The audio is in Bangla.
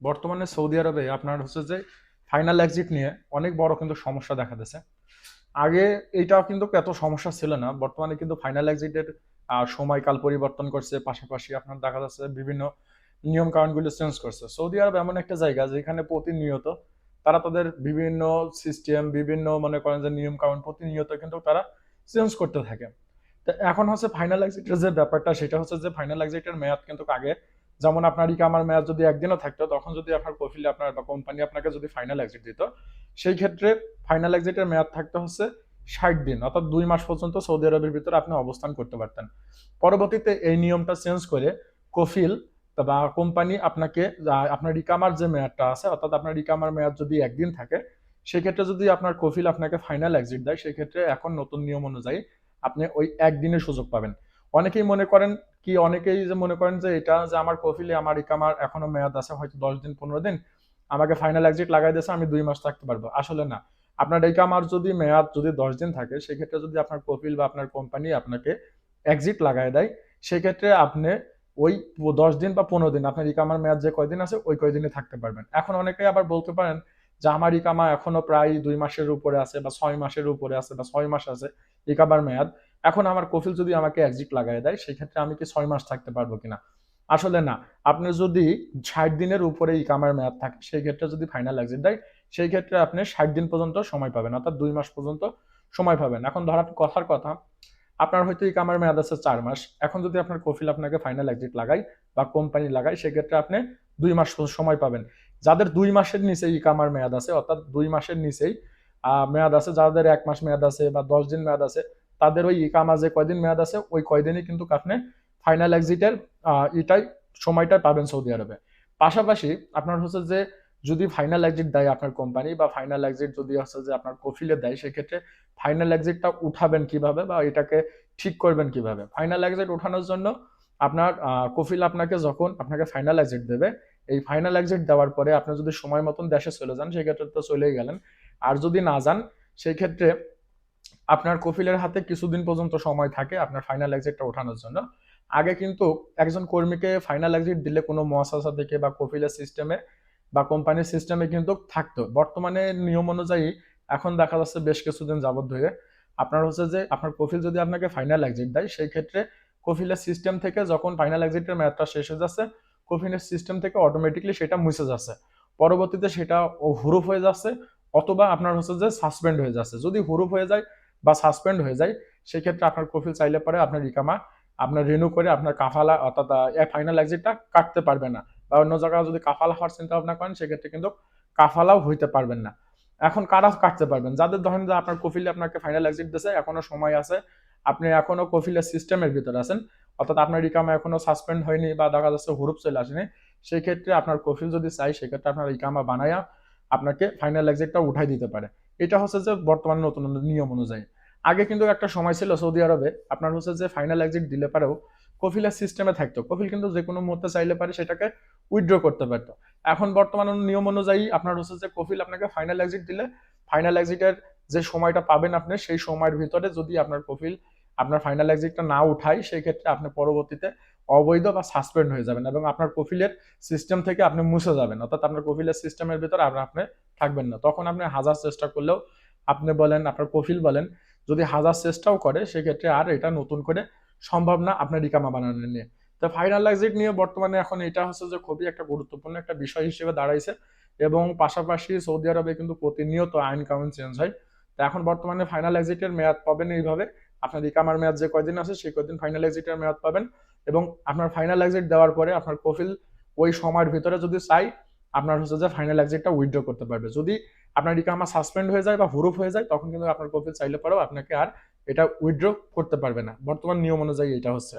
বর্তমানে সৌদি আরবে আপনার হচ্ছে যে ফাইনাল এক্সিট নিয়ে অনেক বড় কিন্তু সমস্যা দেখা দিয়েছে। আগে এইটাও কিন্তু এত সমস্যা ছিল না। বর্তমানে কিন্তু ফাইনাল এক্সিটের সময়কাল পরিবর্তন করছে, পাশাপাশি আপনার দেখা যাচ্ছে বিভিন্ন নিয়ম কানুনগুলো চেঞ্জ করছে। সৌদি আরব এমন একটা জায়গা যেখানে প্রতিনিয়ত তারা তাদের বিভিন্ন সিস্টেম, বিভিন্ন মনে করেন যে নিয়ম কানুন প্রতিনিয়ত কিন্তু তারা চেঞ্জ করতে থাকে। তো এখন হচ্ছে ফাইনাল এক্সিটের যে ব্যাপারটা, সেটা হচ্ছে যে ফাইনাল এক্সিটের মেয়াদ কিন্তু আগে যেমন আপনার ইকামার মেয়াদ যদি একদিনও থাকতো, তখন যদি আপনার কফিলে আপনার বা কোম্পানি আপনাকে যদি ফাইনাল এক্সিট দিত, সেই ক্ষেত্রে ফাইনাল এক্সিটের মেয়াদ থাকতে হচ্ছে 60 দিন, অর্থাৎ 2 মাস পর্যন্ত সৌদি আরবের ভিতরে আপনি অবস্থান করতে পারতেন। পরবর্তীতে এই নিয়মটা চেঞ্জ করে কফিল বা কোম্পানি আপনাকে আপনার ইকামার যে মেয়াদটা আছে, অর্থাৎ আপনার ইকামার মেয়াদ যদি একদিন থাকে, সেক্ষেত্রে যদি আপনার কফিল আপনাকে ফাইনাল এক্সিট দেয়, সেক্ষেত্রে এখন নতুন নিয়ম অনুযায়ী আপনি ওই একদিনের সুযোগ পাবেন। অনেকেই মনে করেন অনেকেই যে মনে করেন যে এটা যে আমার কফিলে আমার ইকামার এখনো মেয়াদ আছে হয়তো 10 দিন 15 দিন, আমাকে ফাইনাল এক্সিট লাগাই দিয়েছে, আমি 2 মাস থাকতে পারবো। আসলে না। আপনার ইকামার যদি মেয়াদ যদি 10 দিন থাকে, সেক্ষেত্রে যদি আপনার কফিল বা আপনার কোম্পানি আপনাকে এক্সিট লাগাই দেয়, সেক্ষেত্রে আপনি ওই 10 দিন বা 15 দিন আপনার ইকামার মেয়াদ যে কয়দিন আছে ওই কয়দিনই থাকতে পারবেন। এখন অনেকেই আবার বলতে পারেন যে আমার ইকামা এখনো প্রায় 2 মাসের উপরে আছে বা 6 মাসের উপরে আছে বা 6 মাস আছে ইকামার মেয়াদ, এখন আমার কফিল যদি আমাকে এক্সিট লাগাই দেয়, সেক্ষেত্রে আমি কি 6 মাস থাকতে পারবো কিনা? আসলে না। আপনি যদি 60 দিনের উপরে ইকামার মেয়াদ থাকে, সেই ক্ষেত্রে যদি ফাইনাল এক্সিট দেয়, সেই ক্ষেত্রে আপনি 60 দিন পর্যন্ত সময় পাবেন, অর্থাৎ 2 মাস পর্যন্ত সময় পাবেন। এখন ধরার কথার কথা, আপনার হয়তো ইকামার মেয়াদ আছে 4 মাস, এখন যদি আপনার কফিল আপনাকে ফাইনাল এক্সিট লাগায় বা কোম্পানি লাগায়, সেক্ষেত্রে আপনি 2 মাস সময় পাবেন। যাদের 2 মাসের নিচে ইকামার মেয়াদ আছে, অর্থাৎ 2 মাসের নিচেই মেয়াদ আছে, যাদের 1 মাস মেয়াদ আছে বা 10 দিন মেয়াদ আছে, তাদের ওই ইকামা যে কয়দিন মেয়াদ আছে ওই কয়দিনই কিন্তু আপনি ফাইনাল এক্সিটের এটাই সময়টা পাবেন সৌদি আরবে। পাশাপাশি আপনার হচ্ছে যে যদি ফাইনাল এক্সিট দেয় আপনার কোম্পানি বা ফাইনাল এক্সিট যদি হচ্ছে যে আপনার কফিলে দেয়, সেক্ষেত্রে ফাইনাল এক্সিটটা উঠাবেন কিভাবে বা এটাকে ঠিক করবেন কিভাবে? ফাইনাল এক্সিট ওঠানোর জন্য আপনার কফিল আপনাকে যখন আপনাকে ফাইনাল এক্সিট দেবে, এই ফাইনাল এক্সিট দেওয়ার পরে আপনি যদি সময় মতন দেশে চলে যান, সেক্ষেত্রে তো চলেই গেলেন। আর যদি না যান, সেই ক্ষেত্রে আপনার কফিলের হাতে কিছুদিন পর্যন্ত সময় থাকে আপনার ফাইনাল এক্সিটটা ওঠানোর জন্য। আগে কিন্তু একজন কর্মীকে ফাইনাল এক্সিট দিলে কোনো মুয়াসাসা থেকে বা কফিলের সিস্টেমে বা কোম্পানির সিস্টেমে কিন্তু থাকতো। বর্তমানে নিয়ম অনুযায়ী এখন দেখা যাচ্ছে বেশ কিছুদিন যাবত ধরে আপনার হচ্ছে যে আপনার কফিল যদি আপনাকে ফাইনাল এক্সিট দেয়, সেই ক্ষেত্রে কফিলের সিস্টেম থেকে যখন ফাইনাল এক্সিটের মেয়াদটা শেষ হয়ে যাচ্ছে, কফিলের সিস্টেম থেকে অটোমেটিকলি সেটা মুছে যাচ্ছে। পরবর্তীতে সেটা হুরুফ হয়ে যাচ্ছে, অথবা আপনার হচ্ছে যে সাসপেন্ড হয়ে যাচ্ছে। যদি হুরুফ হয়ে যায় বা সাসপেন্ড হয়ে যায়, সেক্ষেত্রে আপনার কফিল চাইলে পরে আপনার ইকামা আপনার রিনিউ করে আপনার কাফালা, অর্থাৎ ফাইনাল এক্সিটটা কাটতে পারবে না। বা অন্য জায়গায় যদি কাফালা হওয়ার চিন্তা ভাবনা করেন, সেক্ষেত্রে কিন্তু কাফালাও হইতে পারবেন না। এখন কারা কাটতে পারবেন? যাদের ধরেন যে আপনার কফিলে আপনাকে ফাইনাল এক্সিট দিয়েছে, এখনো সময় আছে, আপনি এখনো কফিলের সিস্টেমের ভিতরে আছেন, অর্থাৎ আপনার ইকামা এখনো সাসপেন্ড হয়নি বা দেখা যাচ্ছে হুরুপ চলে আসেনি, সেই ক্ষেত্রে আপনার কফিল যদি চাই, সেক্ষেত্রে আপনার ইকামা বানায়া আপনাকে ফাইনাল এক্সিটটা উঠাই দিতে পারে। এটা হচ্ছে যে বর্তমান নতুন নিয়ম অনুযায়ী। আগে কিন্তু একটা সময় ছিল সৌদি আরবে আপনার হচ্ছে যে ফাইনাল এক্সিট দিলে পারেও কফিলের সিস্টেমে থাকতো, কফিল কিন্তু যে কোনো মুহূর্তে চাইলে পারে সেটাকে উইথড্র করতে পারতো। এখন বর্তমান নিয়ম অনুযায়ী আপনার হচ্ছে যে কফিল আপনাকে ফাইনাল এক্সিট দিলে, ফাইনাল এক্সিটের যে সময়টা পাবেন আপনি, সেই সময়ের ভিতরে যদি আপনার কফিল আপনার ফাইনাল এক্সিটটা না উঠায়, সেই ক্ষেত্রে আপনি পরবর্তীতে অবৈধ বা সাসপেন্ড হয়ে যাবেন এবং আপনার কফিলের সিস্টেম থেকে আপনি মুছে যাবেন, অর্থাৎ আপনার কফিলের সিস্টেমের ভিতরে আপনি থাকবেন না। তখন আপনি হাজার চেষ্টা করলেও, আপনি বলেন আপনার কফিল বলেন, যদি হাজার চেষ্টাও করে, সেক্ষেত্রে আর এটা নতুন করে সম্ভব না আপনার ইকামা বানানো নিয়ে। তো ফাইনাল এক্সিট নিয়ে বর্তমানে এখন এটা হচ্ছে যে খুবই একটা গুরুত্বপূর্ণ একটা বিষয় হিসেবে দাঁড়াইছে। এবং পাশাপাশি সৌদি আরবে কিন্তু প্রতিনিয়ত আইন কানুন চেঞ্জ হয়। তো এখন বর্তমানে ফাইনাল এক্সিটের মেয়াদ পাবেন এইভাবে, আপনার ইকামার মেয়াদ যে কয়দিন আছে সেই কয়দিন ফাইনাল এক্সিটের মেয়াদ পাবেন। এবং আপনার ফাইনাল এক্সিট দেওয়ার পরে আপনার কফিল ওই সময়ের ভিতরে যদি চাই, আপনার হচ্ছে যে ফাইনাল এক্সিটটা উইথড্র করতে পারবে। যদি আপনার ইকামা সাসপেন্ড হয়ে যায় বা হুরুফ হয়ে যায়, তখন কিন্তু আপনার কফিল চাইলে পরেও আপনাকে আর এটা উইথড্র করতে পারবে না। বর্তমান নিয়ম অনুযায়ী এটা হচ্ছে।